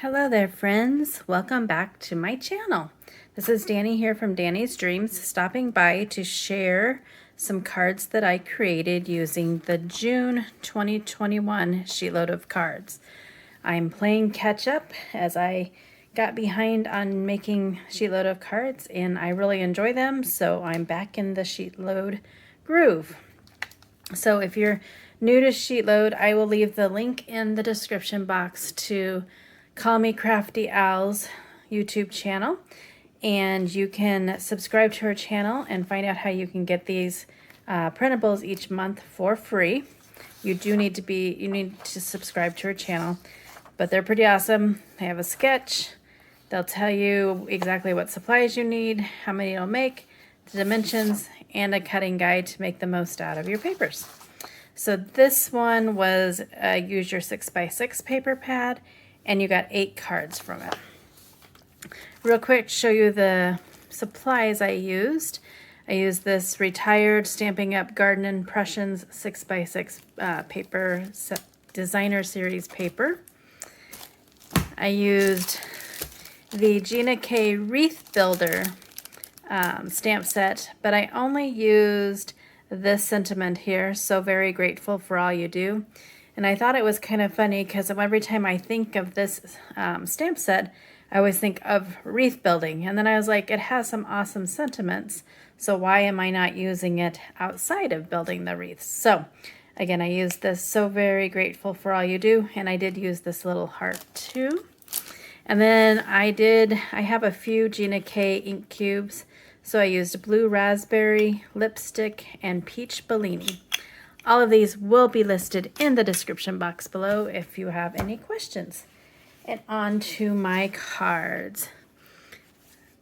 Hello there, friends. Welcome back to my channel. This is Danny here from Danny's Dreams, stopping by to share some cards that I created using the June 2021 SheetLoad of Cards. I'm playing catch up as I got behind on making SheetLoad of Cards, and I really enjoy them, so I'm back in the SheetLoad groove. So if you're new to SheetLoad, I will leave the link in the description box to Call Me Crafty Owl's YouTube channel, and you can subscribe to her channel and find out how you can get these printables each month for free. You need to subscribe to her channel, but they're pretty awesome. They have a sketch. They'll tell you exactly what supplies you need, how many it'll make, the dimensions, and a cutting guide to make the most out of your papers. So this one was use your 6x6 paper pad, and you got 8 cards from it. Real quick, show you the supplies I used. I used this retired Stampin' Up! Garden Impressions 6x6 paper, designer series paper. I used the Gina K Wreath Builder stamp set, but I only used this sentiment here, so very grateful for all you do. And I thought it was kind of funny because every time I think of this stamp set, I always think of wreath building. And then I was like, it has some awesome sentiments, so why am I not using it outside of building the wreaths? So again, I used this, so very grateful for all you do. And I did use this little heart too. And then I have a few Gina K ink cubes. So I used blue raspberry, lipstick, and peach Bellini. All of these will be listed in the description box below if you have any questions. And on to my cards.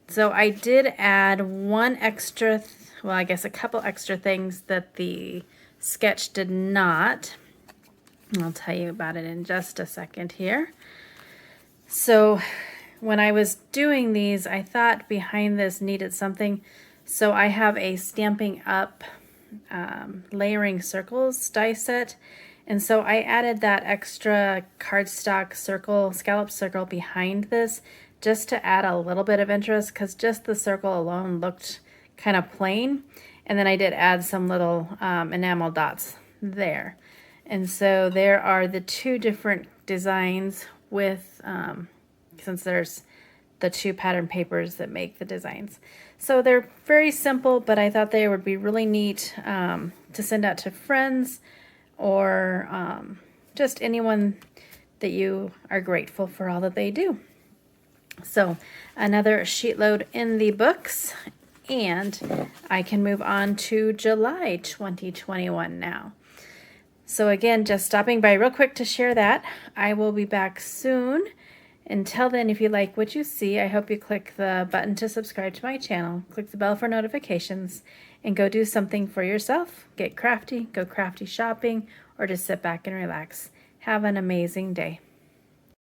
So I did add one extra, well, I guess a couple extra things that the sketch did not. I'll tell you about it in just a second here. So when I was doing these, I thought behind this needed something. So I have a Stampin' Up! Layering circles die set, and so I added that extra cardstock circle, scallop circle behind this just to add a little bit of interest, because just the circle alone looked kind of plain. And then I did add some little enamel dots there. And so there are the two different designs with since there's the two pattern papers that make the designs. So they're very simple, but I thought they would be really neat to send out to friends or just anyone that you are grateful for all that they do. So another sheet load in the books, and I can move on to July 2021 now. So again, just stopping by real quick to share that. I will be back soon. Until then, if you like what you see, I hope you click the button to subscribe to my channel, click the bell for notifications, and go do something for yourself. Get crafty, go crafty shopping, or just sit back and relax. Have an amazing day.